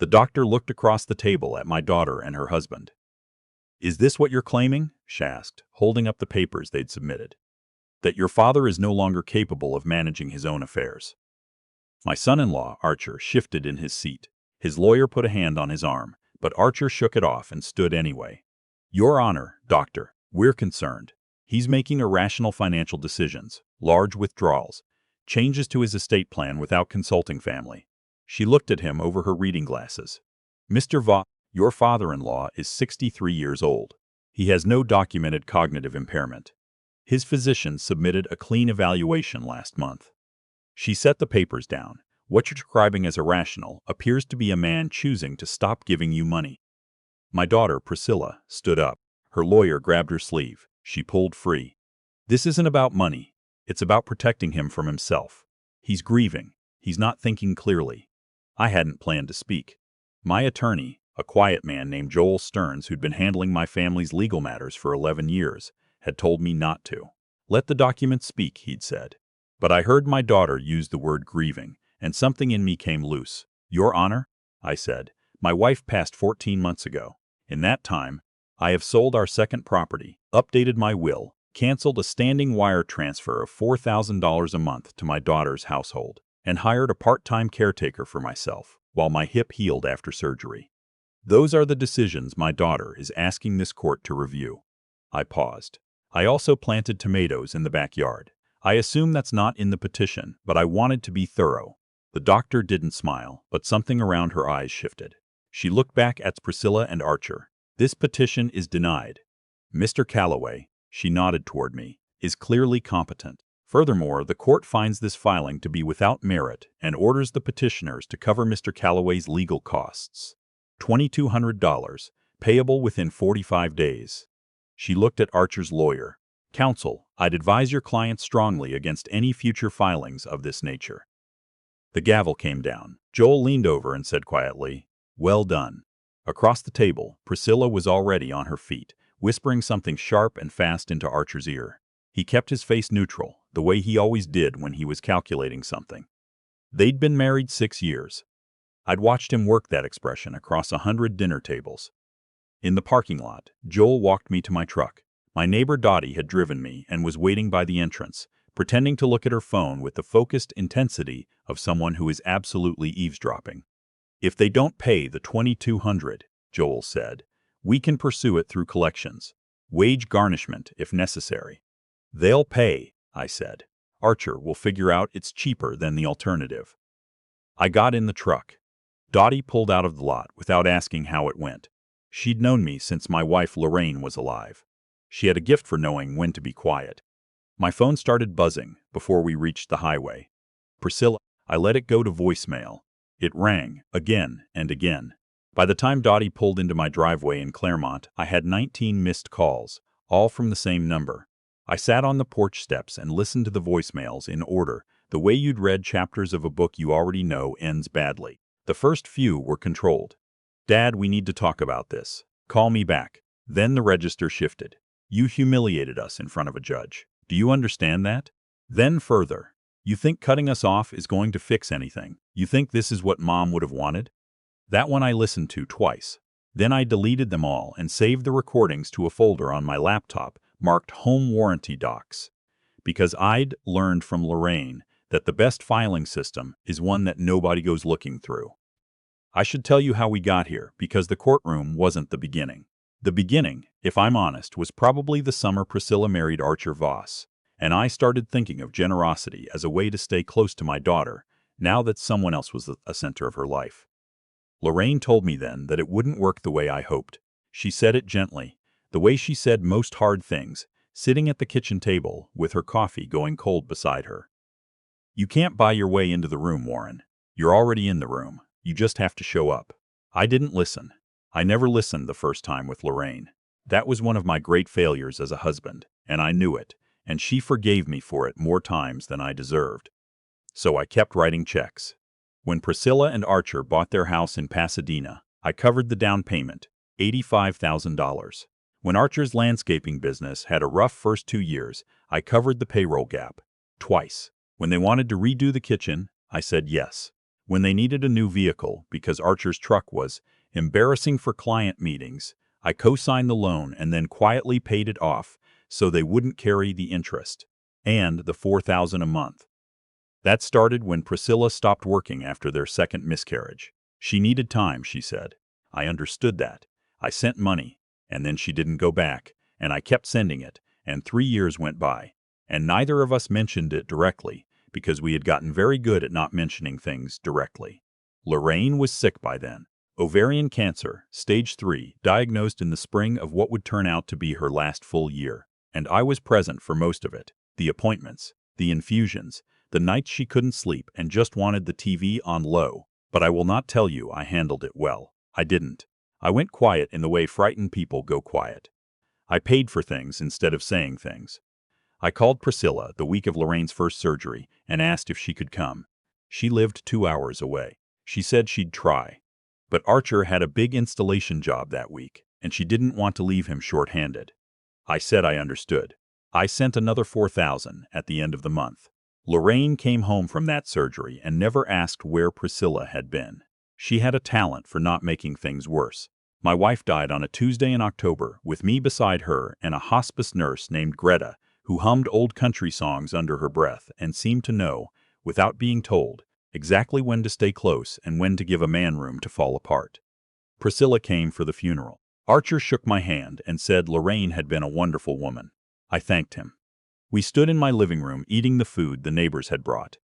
The doctor looked across the table at my daughter and her husband. "Is this what you're claiming?" she asked, holding up the papers they'd submitted. "That your father is no longer capable of managing his own affairs?" My son-in-law, Archer, shifted in his seat. His lawyer put a hand on his arm, but Archer shook it off and stood anyway. "Your Honor, Doctor, we're concerned. He's making irrational financial decisions, large withdrawals, changes to his estate plan without consulting family." She looked at him over her reading glasses. "Mr. Voss, your father-in-law is 63 years old. He has no documented cognitive impairment. His physician submitted a clean evaluation last month." She set the papers down. "What you're describing as irrational appears to be a man choosing to stop giving you money." My daughter, Priscilla, stood up. Her lawyer grabbed her sleeve. She pulled free. "This isn't about money. It's about protecting him from himself. He's grieving. He's not thinking clearly." I hadn't planned to speak. My attorney, a quiet man named Joel Stearns who'd been handling my family's legal matters for 11 years, had told me not to. "Let the documents speak," he'd said. But I heard my daughter use the word grieving, and something in me came loose. "Your Honor," I said, "my wife passed 14 months ago. In that time, I have sold our second property, updated my will, canceled a standing wire transfer of $4,000 a month to my daughter's household, and hired a part-time caretaker for myself while my hip healed after surgery. Those are the decisions my daughter is asking this court to review." I paused. "I also planted tomatoes in the backyard. I assume that's not in the petition, but I wanted to be thorough." The doctor didn't smile, but something around her eyes shifted. She looked back at Priscilla and Archer. "This petition is denied. Mr. Calloway," she nodded toward me, "is clearly competent. Furthermore, the court finds this filing to be without merit and orders the petitioners to cover Mr. Calloway's legal costs. $2,200, payable within 45 days. She looked at Archer's lawyer. "Counsel, I'd advise your client strongly against any future filings of this nature." The gavel came down. Joel leaned over and said quietly, "Well done." Across the table, Priscilla was already on her feet, whispering something sharp and fast into Archer's ear. He kept his face neutral, the way he always did when he was calculating something. They'd been married 6 years. I'd watched him work that expression across 100 dinner tables. In the parking lot, Joel walked me to my truck. My neighbor Dottie had driven me and was waiting by the entrance, pretending to look at her phone with the focused intensity of someone who is absolutely eavesdropping. "If they don't pay the $2,200, Joel said, "we can pursue it through collections. Wage garnishment if necessary." "They'll pay," I said. "Archer will figure out it's cheaper than the alternative." I got in the truck. Dottie pulled out of the lot without asking how it went. She'd known me since my wife Lorraine was alive. She had a gift for knowing when to be quiet. My phone started buzzing before we reached the highway. "Priscilla," I let it go to voicemail. It rang again and again. By the time Dottie pulled into my driveway in Claremont, I had 19 missed calls, all from the same number. I sat on the porch steps and listened to the voicemails in order, the way you'd read chapters of a book you already know ends badly. The first few were controlled. "Dad, we need to talk about this. Call me back." Then the register shifted. "You humiliated us in front of a judge. Do you understand that?" Then further. "You think cutting us off is going to fix anything? You think this is what Mom would have wanted?" That one I listened to twice. Then I deleted them all and saved the recordings to a folder on my laptop marked Home Warranty Docs. Because I'd learned from Lorraine that the best filing system is one that nobody goes looking through. I should tell you how we got here, because the courtroom wasn't the beginning. The beginning, if I'm honest, was probably the summer Priscilla married Archer Voss, and I started thinking of generosity as a way to stay close to my daughter, now that someone else was a center of her life. Lorraine told me then that it wouldn't work the way I hoped. She said it gently, the way she said most hard things, sitting at the kitchen table with her coffee going cold beside her. "You can't buy your way into the room, Warren. You're already in the room. You just have to show up." I didn't listen. I never listened the first time with Lorraine. That was one of my great failures as a husband, and I knew it, and she forgave me for it more times than I deserved. So I kept writing checks. When Priscilla and Archer bought their house in Pasadena, I covered the down payment, $85,000. When Archer's landscaping business had a rough first 2 years, I covered the payroll gap, twice. When they wanted to redo the kitchen, I said yes. When they needed a new vehicle because Archer's truck was embarrassing for client meetings, I co-signed the loan and then quietly paid it off so they wouldn't carry the interest and the $4,000 a month. That started when Priscilla stopped working after their second miscarriage. She needed time, she said. I understood that. I sent money, and then she didn't go back, and I kept sending it, and 3 years went by, and neither of us mentioned it directly because we had gotten very good at not mentioning things directly. Lorraine was sick by then. Ovarian cancer, stage 3, diagnosed in the spring of what would turn out to be her last full year, and I was present for most of it. The appointments, the infusions, the nights she couldn't sleep and just wanted the TV on low. But I will not tell you I handled it well. I didn't. I went quiet in the way frightened people go quiet. I paid for things instead of saying things. I called Priscilla the week of Lorraine's first surgery and asked if she could come. She lived 2 hours away. She said she'd try. But Archer had a big installation job that week, and she didn't want to leave him short-handed. I said I understood. I sent another $4,000 at the end of the month. Lorraine came home from that surgery and never asked where Priscilla had been. She had a talent for not making things worse. My wife died on a Tuesday in October with me beside her and a hospice nurse named Greta who hummed old country songs under her breath and seemed to know, without being told, exactly when to stay close and when to give a man room to fall apart. Priscilla came for the funeral. Archer shook my hand and said Lorraine had been a wonderful woman. I thanked him. We stood in my living room eating the food the neighbors had brought,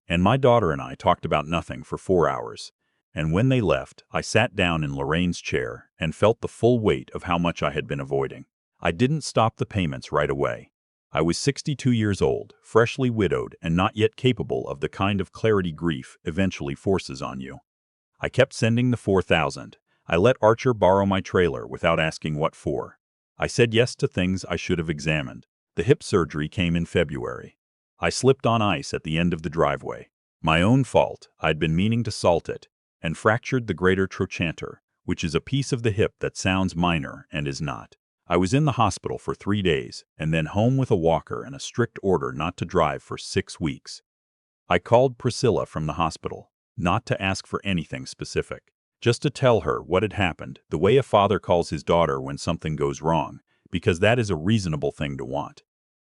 and my daughter and I talked about nothing for 4 hours. And when they left, I sat down in Lorraine's chair and felt the full weight of how much I had been avoiding. I didn't stop the payments right away. I was 62 years old, freshly widowed, and not yet capable of the kind of clarity grief eventually forces on you. I kept sending the $4,000. I let Archer borrow my trailer without asking what for. I said yes to things I should have examined. The hip surgery came in February. I slipped on ice at the end of the driveway. My own fault. I'd been meaning to salt it, and fractured the greater trochanter, which is a piece of the hip that sounds minor and is not. I was in the hospital for 3 days, and then home with a walker and a strict order not to drive for 6 weeks. I called Priscilla from the hospital, not to ask for anything specific, just to tell her what had happened, the way a father calls his daughter when something goes wrong, because that is a reasonable thing to want.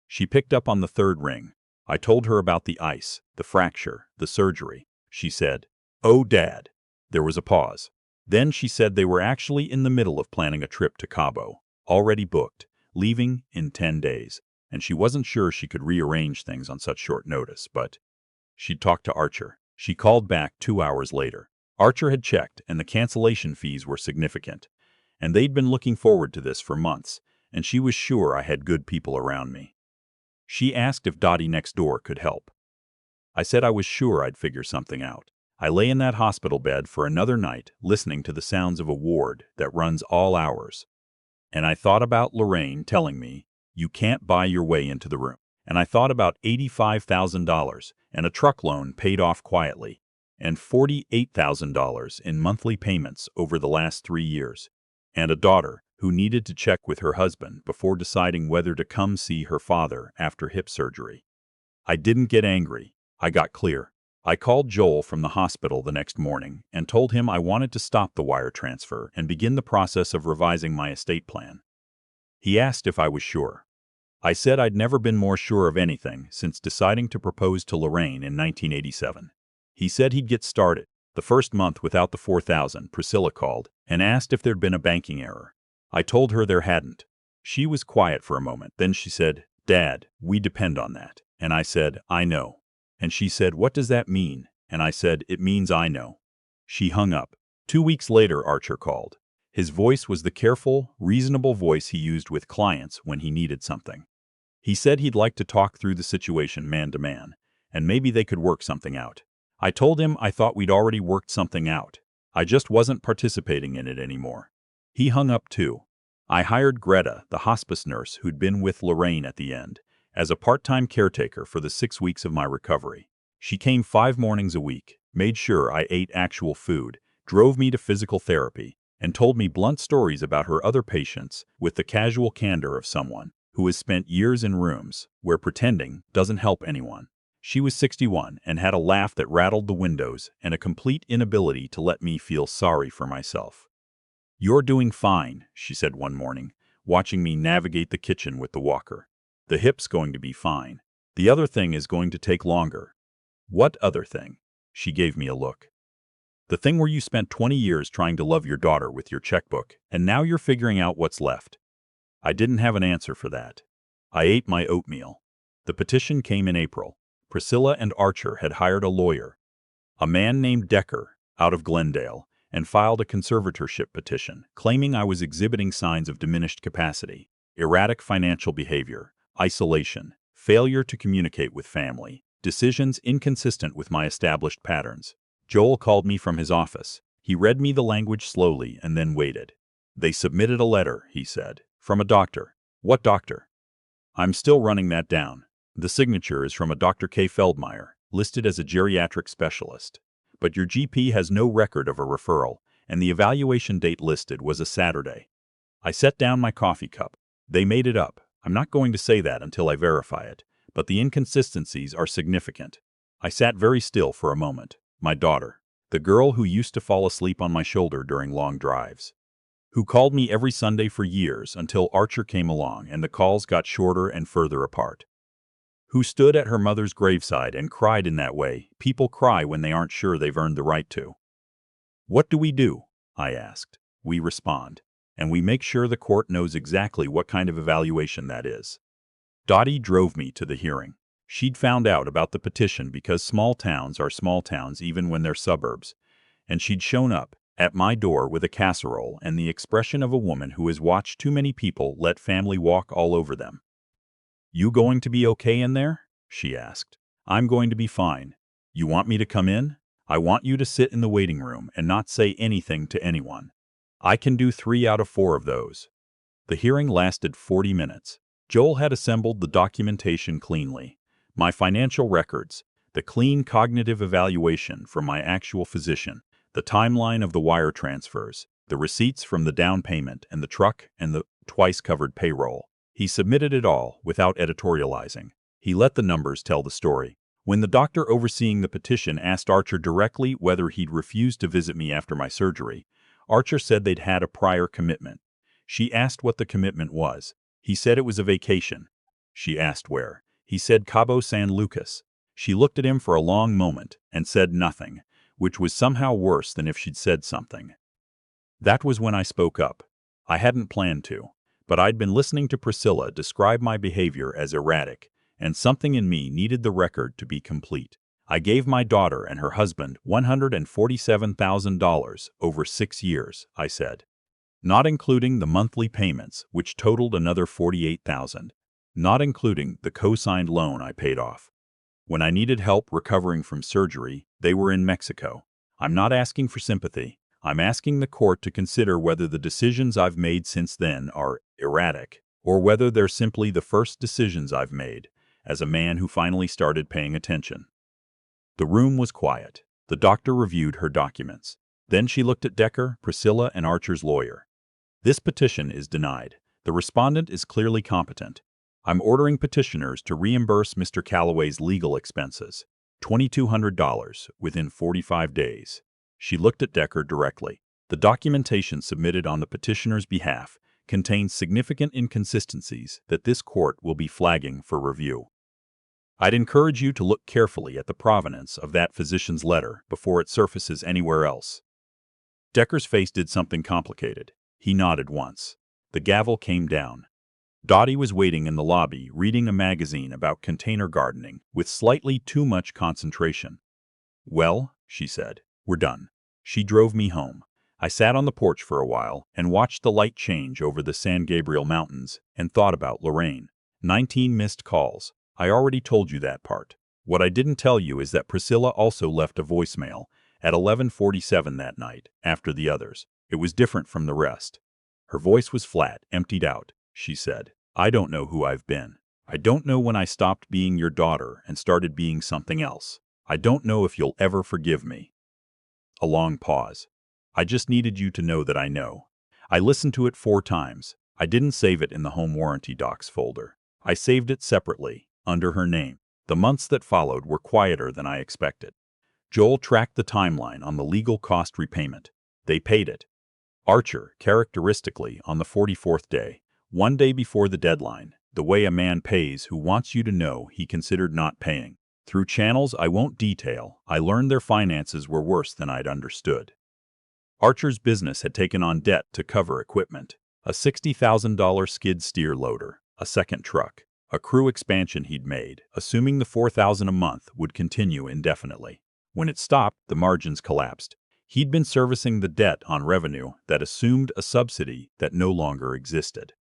She picked up on the 3rd ring. I told her about the ice, the fracture, the surgery. She said, "Oh, Dad." There was a pause. Then she said they were actually in the middle of planning a trip to Cabo, already booked, leaving in 10 days, and she wasn't sure she could rearrange things on such short notice, but she'd talked to Archer. She called back 2 hours later. Archer had checked, and the cancellation fees were significant, and they'd been looking forward to this for months, and she was sure I had good people around me. She asked if Dottie next door could help. I said I was sure I'd figure something out. I lay in that hospital bed for another night, listening to the sounds of a ward that runs all hours. And I thought about Lorraine telling me, "You can't buy your way into the room." And I thought about $85,000 and a truck loan paid off quietly, and $48,000 in monthly payments over the last 3 years, and a daughter who needed to check with her husband before deciding whether to come see her father after hip surgery. I didn't get angry. I got clear. I called Joel from the hospital the next morning and told him I wanted to stop the wire transfer and begin the process of revising my estate plan. He asked if I was sure. I said I'd never been more sure of anything since deciding to propose to Lorraine in 1987. He said he'd get started. The first month without the $4,000, Priscilla called and asked if there'd been a banking error. I told her there hadn't. She was quiet for a moment. Then she said, "Dad, we depend on that." And I said, "I know." And she said, "What does that mean?" And I said, "It means I know." She hung up. 2 weeks later, Archer called. His voice was the careful, reasonable voice he used with clients when he needed something. He said he'd like to talk through the situation man to man, and maybe they could work something out. I told him I thought we'd already worked something out. I just wasn't participating in it anymore. He hung up too. I hired Greta, the hospice nurse who'd been with Lorraine at the end, as a part-time caretaker for the 6 weeks of my recovery. She came 5 mornings a week, made sure I ate actual food, drove me to physical therapy, and told me blunt stories about her other patients with the casual candor of someone who has spent years in rooms where pretending doesn't help anyone. She was 61 and had a laugh that rattled the windows and a complete inability to let me feel sorry for myself. "You're doing fine," she said one morning, watching me navigate the kitchen with the walker. "The hip's going to be fine. The other thing is going to take longer." "What other thing?" She gave me a look. "The thing where you spent 20 years trying to love your daughter with your checkbook, and now you're figuring out what's left." I didn't have an answer for that. I ate my oatmeal. The petition came in April. Priscilla and Archer had hired a lawyer, a man named Decker, out of Glendale, and filed a conservatorship petition, claiming I was exhibiting signs of diminished capacity, erratic financial behavior, isolation, failure to communicate with family, decisions inconsistent with my established patterns. Joel called me from his office. He read me the language slowly and then waited. "They submitted a letter," he said, "from a doctor." "What doctor?" "I'm still running that down. The signature is from a Dr. K. Feldmeyer, listed as a geriatric specialist. But your GP has no record of a referral, and the evaluation date listed was a Saturday." I set down my coffee cup. "They made it up. I'm not going to say that until I verify it, but the inconsistencies are significant." I sat very still for a moment. My daughter, the girl who used to fall asleep on my shoulder during long drives, who called me every Sunday for years until Archer came along and the calls got shorter and further apart, who stood at her mother's graveside and cried in that way people cry when they aren't sure they've earned the right to. "What do we do?" I asked. "We respond, and we make sure the court knows exactly what kind of evaluation that is." Dottie drove me to the hearing. She'd found out about the petition because small towns are small towns even when they're suburbs, and she'd shown up at my door with a casserole and the expression of a woman who has watched too many people let family walk all over them. "You going to be okay in there?" she asked. "I'm going to be fine. You want me to come in? I want you to sit in the waiting room and not say anything to anyone. I can do 3 out of 4 of those." The hearing lasted 40 minutes. Joel had assembled the documentation cleanly. My financial records, the clean cognitive evaluation from my actual physician, the timeline of the wire transfers, the receipts from the down payment and the truck and the twice-covered payroll. He submitted it all without editorializing. He let the numbers tell the story. When the doctor overseeing the petition asked Archer directly whether he'd refused to visit me after my surgery, Archer said they'd had a prior commitment. She asked what the commitment was. He said it was a vacation. She asked where. He said Cabo San Lucas. She looked at him for a long moment and said nothing, which was somehow worse than if she'd said something. That was when I spoke up. I hadn't planned to, but I'd been listening to Priscilla describe my behavior as erratic, and something in me needed the record to be complete. I gave my daughter and her husband $147,000 over 6 years, I said, not including the monthly payments, which totaled another $48,000, not including the co-signed loan I paid off. When I needed help recovering from surgery, they were in Mexico. I'm not asking for sympathy. I'm asking the court to consider whether the decisions I've made since then are erratic, or whether they're simply the first decisions I've made as a man who finally started paying attention. The room was quiet. The doctor reviewed her documents. Then she looked at Decker, Priscilla, and Archer's lawyer. "This petition is denied. The respondent is clearly competent. I'm ordering petitioners to reimburse Mr. Calloway's legal expenses, $2,200, within 45 days. She looked at Decker directly. The documentation submitted on the petitioner's behalf contains significant inconsistencies that this court will be flagging for review. I'd encourage you to look carefully at the provenance of that physician's letter before it surfaces anywhere else." Decker's face did something complicated. He nodded once. The gavel came down. Dottie was waiting in the lobby reading a magazine about container gardening with slightly too much concentration. "Well," she said, "we're done." She drove me home. I sat on the porch for a while and watched the light change over the San Gabriel Mountains and thought about Lorraine. 19 missed calls. I already told you that part. What I didn't tell you is that Priscilla also left a voicemail at 11:47 that night, after the others. It was different from the rest. Her voice was flat, emptied out. She said, "I don't know who I've been. I don't know when I stopped being your daughter and started being something else. I don't know if you'll ever forgive me." A long pause. "I just needed you to know that I know." I listened to it 4 times. I didn't save it in the home warranty docs folder. I saved it separately, under her name. The months that followed were quieter than I expected. Joel tracked the timeline on the legal cost repayment. They paid it. Archer, characteristically, on the 44th day, one day before the deadline, the way a man pays who wants you to know he considered not paying. Through channels I won't detail, I learned their finances were worse than I'd understood. Archer's business had taken on debt to cover equipment. A $60,000 skid steer loader, a second truck, a crew expansion he'd made, assuming the $4,000 a month would continue indefinitely. When it stopped, the margins collapsed. He'd been servicing the debt on revenue that assumed a subsidy that no longer existed.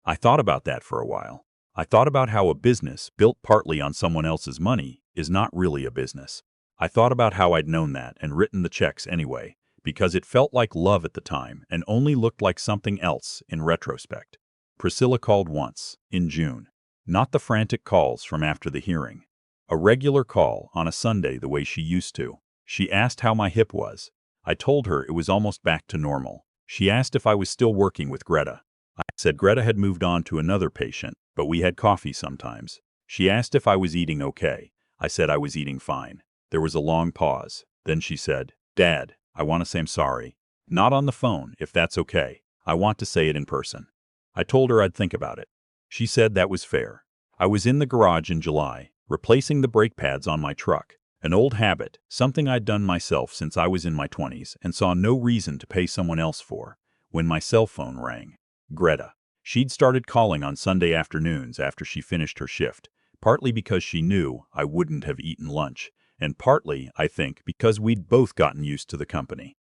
I thought about that for a while. I thought about how a business built partly on someone else's money is not really a business. I thought about how I'd known that and written the checks anyway, because it felt like love at the time and only looked like something else in retrospect. Priscilla called once, in June. Not the frantic calls from after the hearing. A regular call on a Sunday the way she used to. She asked how my hip was. I told her it was almost back to normal. She asked if I was still working with Greta. I said Greta had moved on to another patient, but we had coffee sometimes. She asked if I was eating okay. I said I was eating fine. There was a long pause. Then she said, "Dad, I want to say I'm sorry. Not on the phone, if that's okay. I want to say it in person." I told her I'd think about it. She said that was fair. I was in the garage in July, replacing the brake pads on my truck. An old habit, something I'd done myself since I was in my 20s and saw no reason to pay someone else for, when my cell phone rang. Greta. She'd started calling on Sunday afternoons after she finished her shift, partly because she knew I wouldn't have eaten lunch, and partly, I think, because we'd both gotten used to the company.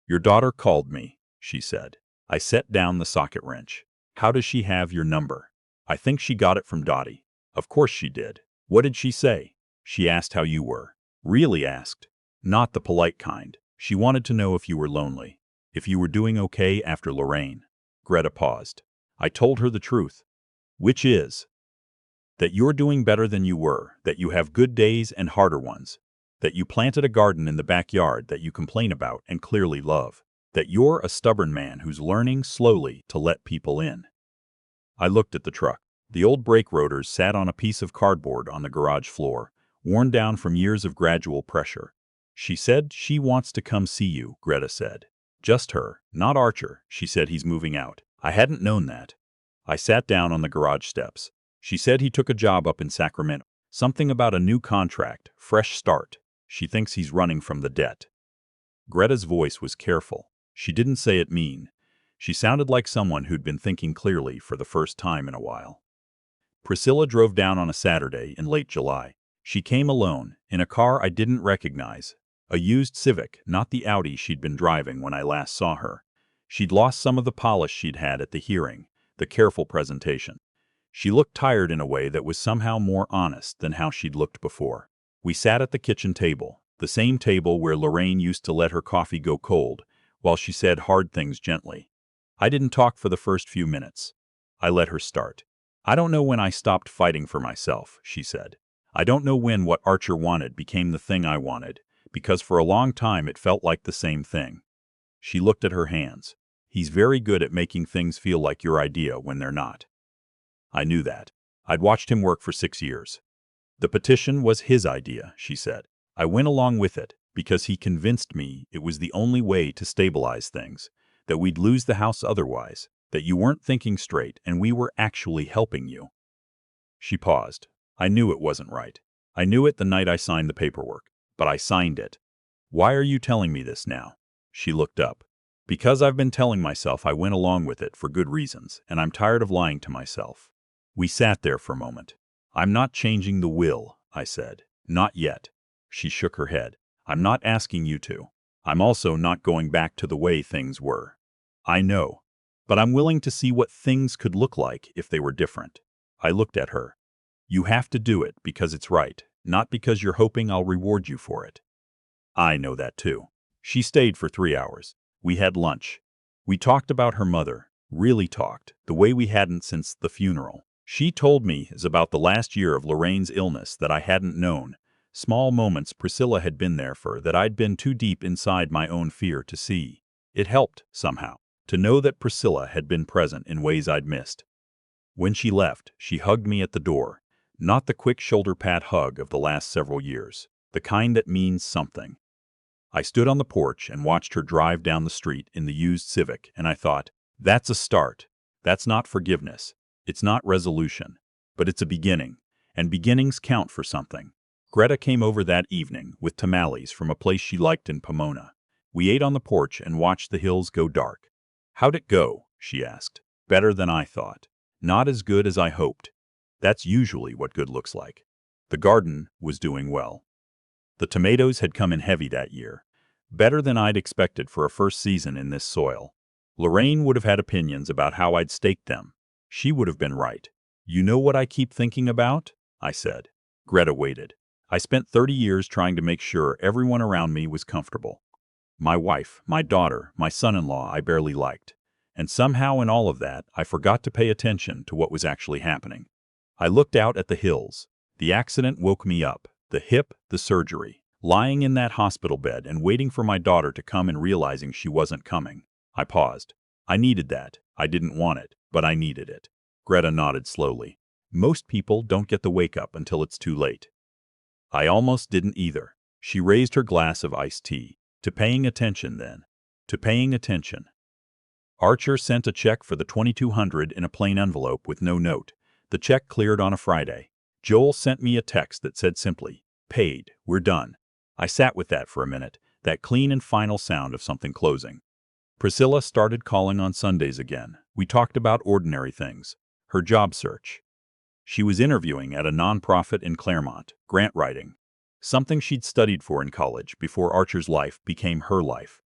"Your daughter called me," she said. I set down the socket wrench. "How does she have your number?" "I think she got it from Dottie." "Of course she did. What did she say?" "She asked how you were." "Really asked?" "Not the polite kind. She wanted to know if you were lonely. If you were doing okay after Lorraine." Greta paused. I told her the truth. "Which is?" "That you're doing better than you were, that you have good days and harder ones, that you planted a garden in the backyard that you complain about and clearly love, that you're a stubborn man who's learning slowly to let people in." I looked at the truck. The old brake rotors sat on a piece of cardboard on the garage floor, worn down from years of gradual pressure. "She said she wants to come see you," Greta said. "Just her, not Archer. She said he's moving out." I hadn't known that. I sat down on the garage steps. "She said he took a job up in Sacramento. Something about a new contract, fresh start. She thinks he's running from the debt." Greta's voice was careful. She didn't say it mean. She sounded like someone who'd been thinking clearly for the first time in a while. Priscilla drove down on a Saturday in late July. She came alone, in a car I didn't recognize. A used Civic, not the Audi she'd been driving when I last saw her. She'd lost some of the polish she'd had at the hearing, the careful presentation. She looked tired in a way that was somehow more honest than how she'd looked before. We sat at the kitchen table, the same table where Lorraine used to let her coffee go cold, while she said hard things gently. I didn't talk for the first few minutes. I let her start. "I don't know when I stopped fighting for myself," she said. "I don't know when what Archer wanted became the thing I wanted, because for a long time it felt like the same thing." She looked at her hands. "He's very good at making things feel like your idea when they're not." I knew that. I'd watched him work for 6 years. "The petition was his idea," she said. "I went along with it because he convinced me it was the only way to stabilize things, that we'd lose the house otherwise, that you weren't thinking straight and we were actually helping you." She paused. I knew it wasn't right. I knew it the night I signed the paperwork, but I signed it. "Why are you telling me this now?" She looked up. "Because I've been telling myself I went along with it for good reasons, and I'm tired of lying to myself." We sat there for a moment. "I'm not changing the will," I said. "Not yet." She shook her head. "I'm not asking you to. I'm also not going back to the way things were." "I know. But I'm willing to see what things could look like if they were different." I looked at her. "You have to do it because it's right, not because you're hoping I'll reward you for it." "I know that too." She stayed for 3 hours. We had lunch. We talked about her mother, really talked, the way we hadn't since the funeral. She told me about the last year of Lorraine's illness that I hadn't known, small moments Priscilla had been there for that I'd been too deep inside my own fear to see. It helped, somehow, to know that Priscilla had been present in ways I'd missed. When she left, she hugged me at the door. Not the quick shoulder-pad hug of the last several years, the kind that means something. I stood on the porch and watched her drive down the street in the used Civic, and I thought, that's a start. That's not forgiveness. It's not resolution. But it's a beginning, and beginnings count for something. Greta came over that evening with tamales from a place she liked in Pomona. We ate on the porch and watched the hills go dark. "How'd it go?" she asked. "Better than I thought. Not as good as I hoped." That's usually what good looks like. The garden was doing well. The tomatoes had come in heavy that year. Better than I'd expected for a first season in this soil. Lorraine would have had opinions about how I'd staked them. She would have been right. "You know what I keep thinking about?" I said. Greta waited. "I spent 30 years trying to make sure everyone around me was comfortable. My wife, my daughter, my son-in-law I barely liked. And somehow in all of that, I forgot to pay attention to what was actually happening. I looked out at the hills. The accident woke me up. The hip, the surgery. Lying in that hospital bed and waiting for my daughter to come and realizing she wasn't coming. I paused. I needed that. I didn't want it, but I needed it." Greta nodded slowly. "Most people don't get the wake-up until it's too late." I almost didn't either. She raised her glass of iced tea. "To paying attention, then. To paying attention." Archer sent a check for the $2,200 in a plain envelope with no note. The check cleared on a Friday. Joel sent me a text that said simply, "Paid. We're done." I sat with that for a minute, that clean and final sound of something closing. Priscilla started calling on Sundays again. We talked about ordinary things. Her job search. She was interviewing at a nonprofit in Claremont, grant writing. Something she'd studied for in college before Archer's life became her life.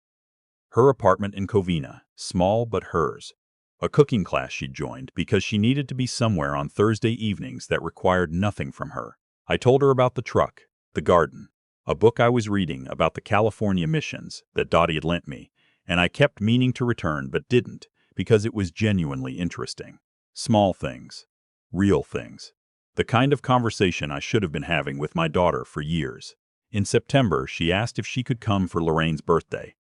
Her apartment in Covina, small but hers. A cooking class she'd joined because she needed to be somewhere on Thursday evenings that required nothing from her. I told her about the truck, the garden, a book I was reading about the California missions that Dottie had lent me, and I kept meaning to return but didn't because it was genuinely interesting. Small things. Real things. The kind of conversation I should have been having with my daughter for years. In September, she asked if she could come for Lorraine's birthday.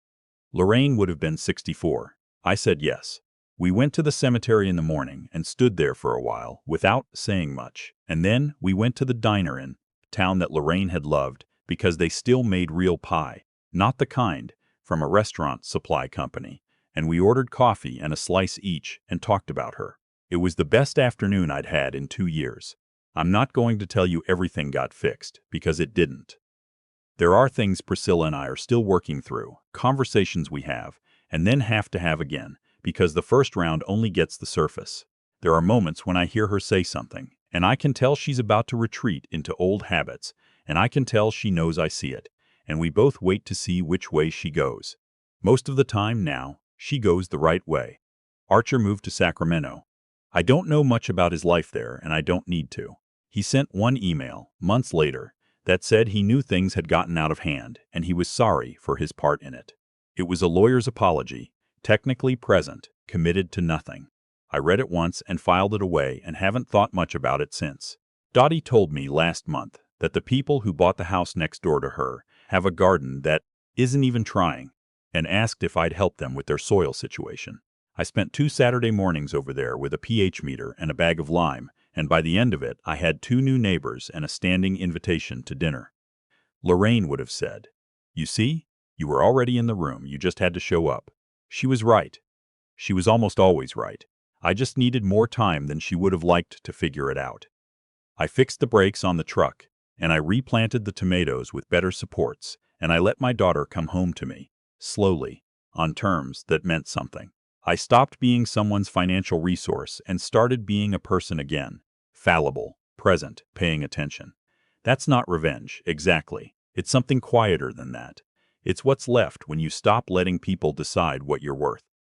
Lorraine would have been 64. I said yes. We went to the cemetery in the morning and stood there for a while without saying much. And then we went to the diner in town that Lorraine had loved because they still made real pie, not the kind from a restaurant supply company. And we ordered coffee and a slice each and talked about her. It was the best afternoon I'd had in 2 years. I'm not going to tell you everything got fixed, because it didn't. There are things Priscilla and I are still working through, conversations we have, and then have to have again, because the first round only gets the surface. There are moments when I hear her say something, and I can tell she's about to retreat into old habits, and I can tell she knows I see it, and we both wait to see which way she goes. Most of the time now, she goes the right way. Archer moved to Sacramento. I don't know much about his life there, and I don't need to. He sent one email, months later, that said he knew things had gotten out of hand, and he was sorry for his part in it. It was a lawyer's apology, technically present, committed to nothing. I read it once and filed it away and haven't thought much about it since. Dottie told me last month that the people who bought the house next door to her have a garden that isn't even trying, and asked if I'd help them with their soil situation. I spent 2 Saturday mornings over there with a pH meter and a bag of lime, and by the end of it, I had 2 new neighbors and a standing invitation to dinner. Lorraine would have said, "You see, you were already in the room, you just had to show up." She was right. She was almost always right. I just needed more time than she would have liked to figure it out. I fixed the brakes on the truck, and I replanted the tomatoes with better supports, and I let my daughter come home to me, slowly, on terms that meant something. I stopped being someone's financial resource and started being a person again, fallible, present, paying attention. That's not revenge, exactly. It's something quieter than that. It's what's left when you stop letting people decide what you're worth.